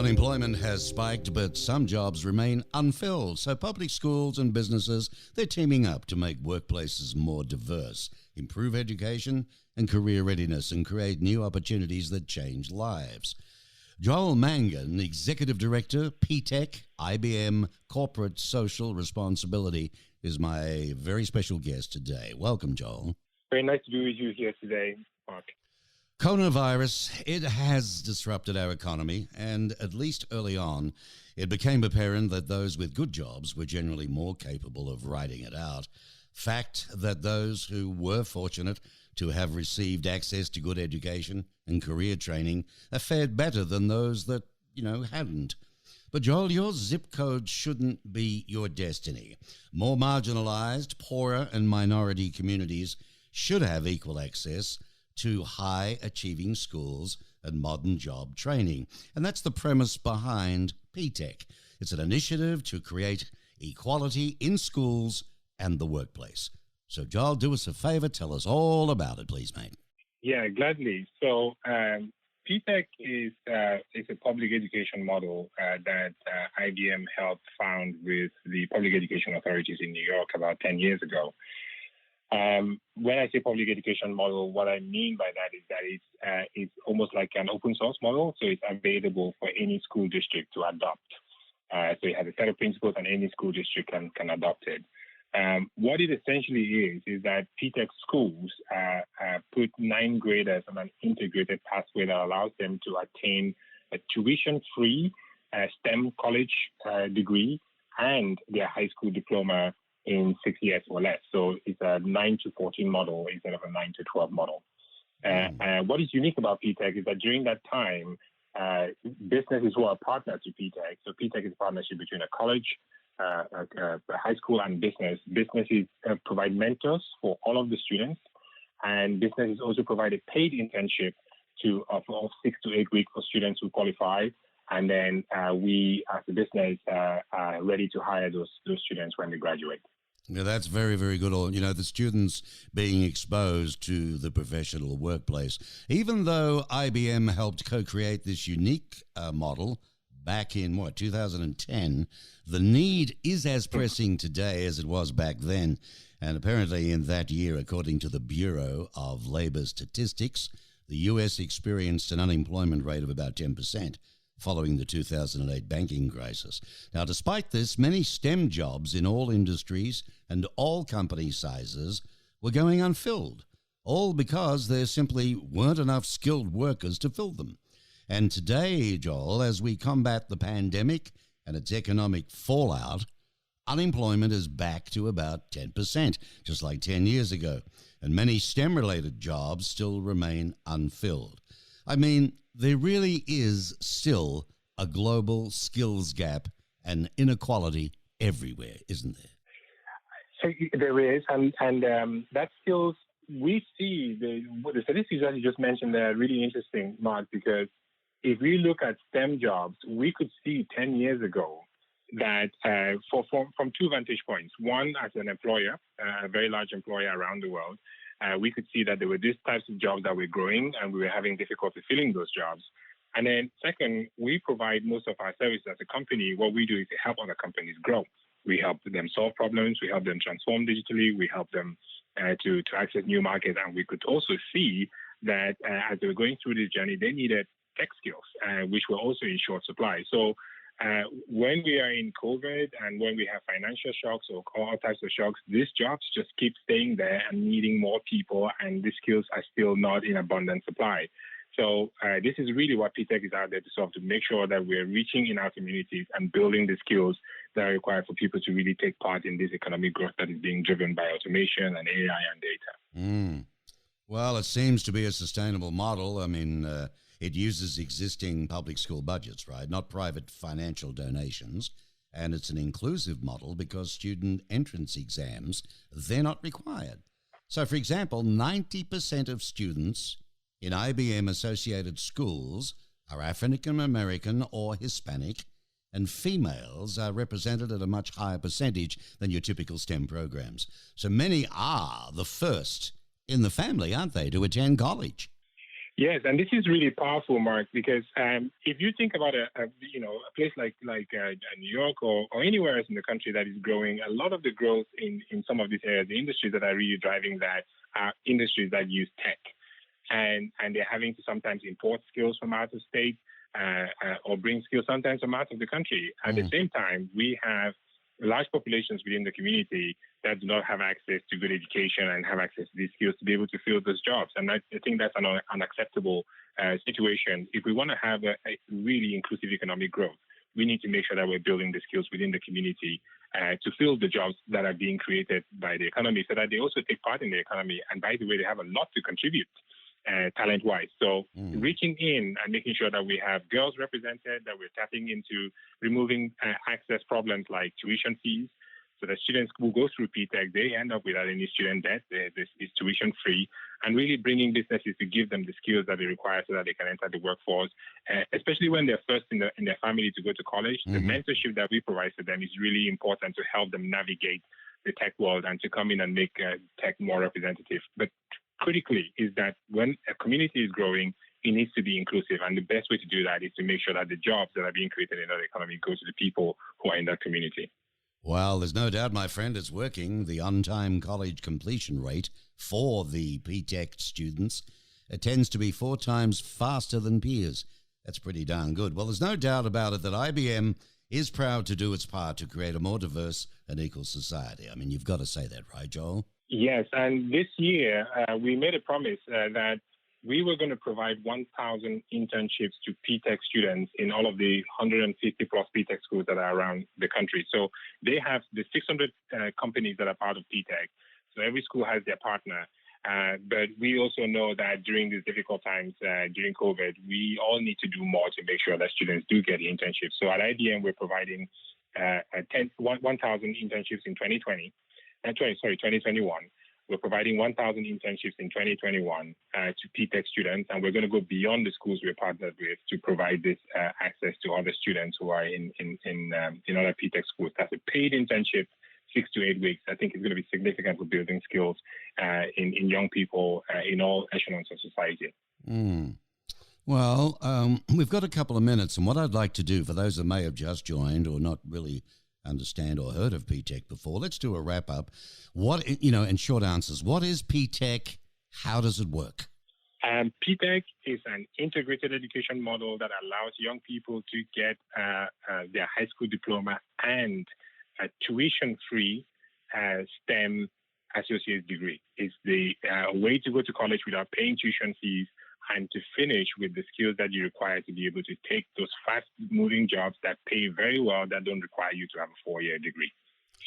Unemployment has spiked, but some jobs remain unfilled. So public schools and businesses, they're teaming up to make workplaces more diverse, improve education and career readiness, and create new opportunities that change lives. Joel Mangan, Executive Director, PTech, IBM Corporate Social Responsibility, is my very special guest today. Welcome, Joel. Very nice to be with you here today, Mark. Coronavirus, it has disrupted our economy, and at least early on, it became apparent that those with good jobs were generally more capable of riding it out. Fact that those who were fortunate to have received access to good education and career training have fared better than those that, hadn't. But Joel, your zip code shouldn't be your destiny. More marginalized, poorer and minority communities should have equal access to high-achieving schools and modern job training. And that's the premise behind PTech. It's an initiative to create equality in schools and the workplace. So, Joel, do us a favor. Tell us all about it, please, mate. Yeah, gladly. So, PTech is a public education model that IBM helped found with the public education authorities in New York about 10 years ago. When I say public education model, what I mean by that is that it's almost like an open source model, so it's available for any school district to adopt. So it has a set of principles and any school district can adopt it. What it essentially is that PTech schools put ninth graders on an integrated pathway that allows them to attain a tuition-free STEM college degree and their high school diploma in 6 years or less. So it's a 9 to 14 model instead of a 9 to 12 model. What is unique about PTech is that during that time, businesses who are partners to PTech, so PTech is a partnership between a college, a high school and business. Businesses provide mentors for all of the students, and businesses also provide a paid internship of 6 to 8 weeks for students who qualify. And then we, as a business, are ready to hire those students when they graduate. Yeah, that's very, very good. The students being exposed to the professional workplace. Even though IBM helped co-create this unique model back in, 2010, the need is as pressing today as it was back then. And apparently in that year, according to the Bureau of Labor Statistics, the U.S. experienced an unemployment rate of about 10%. Following the 2008 banking crisis. Now, despite this, many STEM jobs in all industries and all company sizes were going unfilled, all because there simply weren't enough skilled workers to fill them. And today, Joel, as we combat the pandemic and its economic fallout, unemployment is back to about 10%, just like 10 years ago, and many STEM-related jobs still remain unfilled. I mean, there really is still a global skills gap and inequality everywhere, isn't there? So there is, and that skills, we see the statistics that you just mentioned there are really interesting, Mark, because if we look at STEM jobs, we could see 10 years ago that from two vantage points. One, as an employer, a very large employer around the world, we could see that there were these types of jobs that were growing and we were having difficulty filling those jobs. And then second, we provide most of our services as a company. What we do is help other companies grow. We help them solve problems. We help them transform digitally. We help them to access new markets. And we could also see that as they were going through this journey, they needed tech skills, which were also in short supply. So when we are in COVID and when we have financial shocks or all types of shocks, these jobs just keep staying there and needing more people, and these skills are still not in abundant supply. So this is really what PTech is out there to solve, to make sure that we're reaching in our communities and building the skills that are required for people to really take part in this economic growth that is being driven by automation and AI and data. Well, it seems to be a sustainable model. I mean, it uses existing public school budgets, right? Not private financial donations. And it's an inclusive model because student entrance exams, they're not required. So, for example, 90% of students in IBM-associated schools are African American or Hispanic, and females are represented at a much higher percentage than your typical STEM programs. So many are the first in the family, aren't they, to attend college? Yes, and this is really powerful, Mark, because if you think about a place like New York or anywhere else in the country that is growing, a lot of the growth in some of these areas, the industries that are really driving that are industries that use tech, and they're having to sometimes import skills from out of state or bring skills sometimes from out of the country. At the same time, we have large populations within the community that do not have access to good education and have access to these skills to be able to fill those jobs. And I think that's an unacceptable situation. If we want to have a really inclusive economic growth, we need to make sure that we're building the skills within the community to fill the jobs that are being created by the economy so that they also take part in the economy. And by the way, they have a lot to contribute talent-wise. So reaching in and making sure that we have girls represented, that we're tapping into removing access problems like tuition fees, so that students who go through PTech, they end up without any student debt. This is tuition free, and really bringing businesses to give them the skills that they require so that they can enter the workforce, especially when they're first in their family to go to college. The mentorship that we provide to them is really important to help them navigate the tech world and to come in and make tech more representative. But critically is that when a community is growing, it needs to be inclusive. And the best way to do that is to make sure that the jobs that are being created in that economy go to the people who are in that community. Well, there's no doubt, my friend, it's working. The on-time college completion rate for the PTech students tends to be 4 times faster than peers. That's pretty darn good. Well, there's no doubt about it that IBM is proud to do its part to create a more diverse and equal society. I mean, you've got to say that, right, Joel? Yes, and this year we made a promise that we were going to provide 1,000 internships to PTech students in all of the 150 plus PTech schools that are around the country. So they have the 600 companies that are part of PTech. So every school has their partner. But we also know that during these difficult times, during COVID, we all need to do more to make sure that students do get internships. So at IBM, we're providing 1,000 internships in 2021. We're providing 1,000 internships in 2021 to PTech students, and we're going to go beyond the schools we're partnered with to provide this access to other students who are in other PTech schools. That's a paid internship, 6 to 8 weeks. I think it's going to be significant for building skills in young people in all echelons of society. Well, we've got a couple of minutes, and what I'd like to do for those that may have just joined or not really understand or heard of PTech before, let's do a wrap up. What, in short answers, what is PTech? How does it work? PTech is an integrated education model that allows young people to get their high school diploma and a tuition-free STEM associate degree. It's the way to go to college without paying tuition fees and to finish with the skills that you require to be able to take those fast-moving jobs that pay very well that don't require you to have a 4-year degree.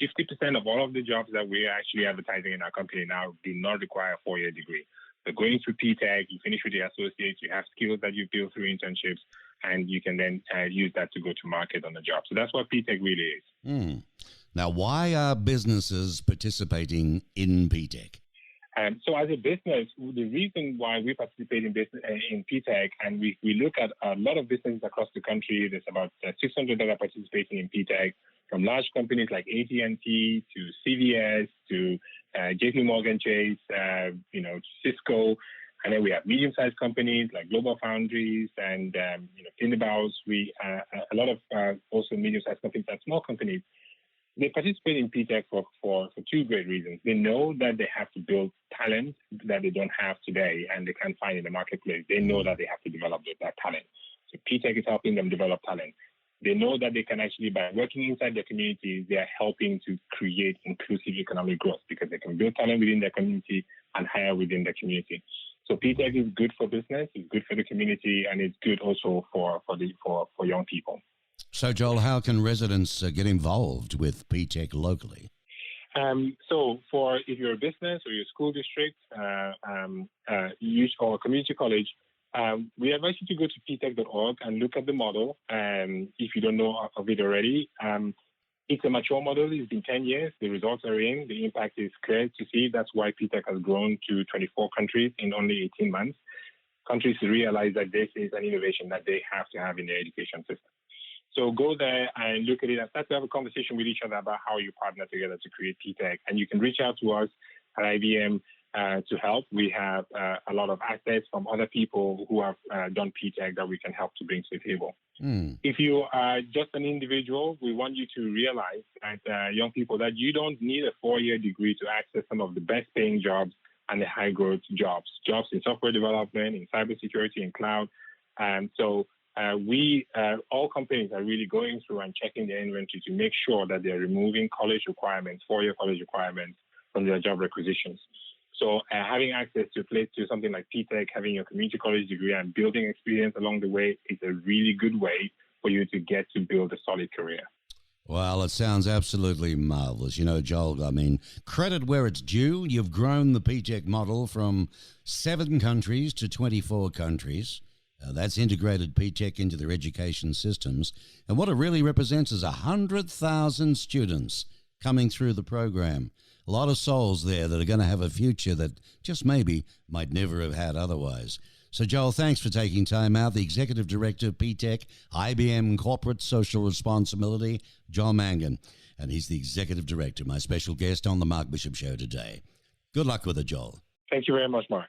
50% of all of the jobs that we're actually advertising in our company now do not require a 4-year degree. So going through PTech, you finish with the associates, you have skills that you build through internships, and you can then use that to go to market on the job. So that's what PTech really is. Now, why are businesses participating in PTech? So as a business, the reason why we participate in PTech, and we look at a lot of businesses across the country, there's about 600 that are participating in PTech, from large companies like AT&T to CVS to JP Morgan Chase, Cisco, and then we have medium-sized companies like Global Foundries and Tinderbows. A lot of also medium-sized companies and small companies. They participate in PTech for 2 great reasons. They know that they have to build talent that they don't have today and they can't find in the marketplace. They know that they have to develop that talent. So PTech is helping them develop talent. They know that they can actually, by working inside their communities, they are helping to create inclusive economic growth because they can build talent within their community and hire within their community. So PTech is good for business, it's good for the community, and it's good also for young people. So, Joel, how can residents get involved with PTech locally? So if you're a business or your school district, or community college, we advise you to go to ptech.org and look at the model. If you don't know of it already, it's a mature model. It's been 10 years. The results are in. The impact is clear to see. That's why PTech has grown to 24 countries in only 18 months. Countries realize that this is an innovation that they have to have in their education system. So go there and look at it and start to have a conversation with each other about how you partner together to create PTech. And you can reach out to us at IBM to help. We have a lot of assets from other people who have done PTech that we can help to bring to the table. If you are just an individual, we want you to realize that young people, that you don't need a 4-year degree to access some of the best paying jobs and the high growth jobs in software development, in cybersecurity, in cloud. So all companies are really going through and checking their inventory to make sure that they're removing college requirements, 4-year college requirements from their job requisitions. So having access to something like PTech, having your community college degree and building experience along the way is a really good way for you to get to build a solid career. Well, it sounds absolutely marvelous. You know, Joel, I mean, credit where it's due. You've grown the PTech model from 7 countries to 24 countries. That's integrated PTech into their education systems. And what it really represents is 100,000 students coming through the program. A lot of souls there that are going to have a future that just maybe might never have had otherwise. So, Joel, thanks for taking time out. The Executive Director of PTech, IBM Corporate Social Responsibility, Joel Mangan. And he's the Executive Director, my special guest on the Mark Bishop Show today. Good luck with it, Joel. Thank you very much, Mark.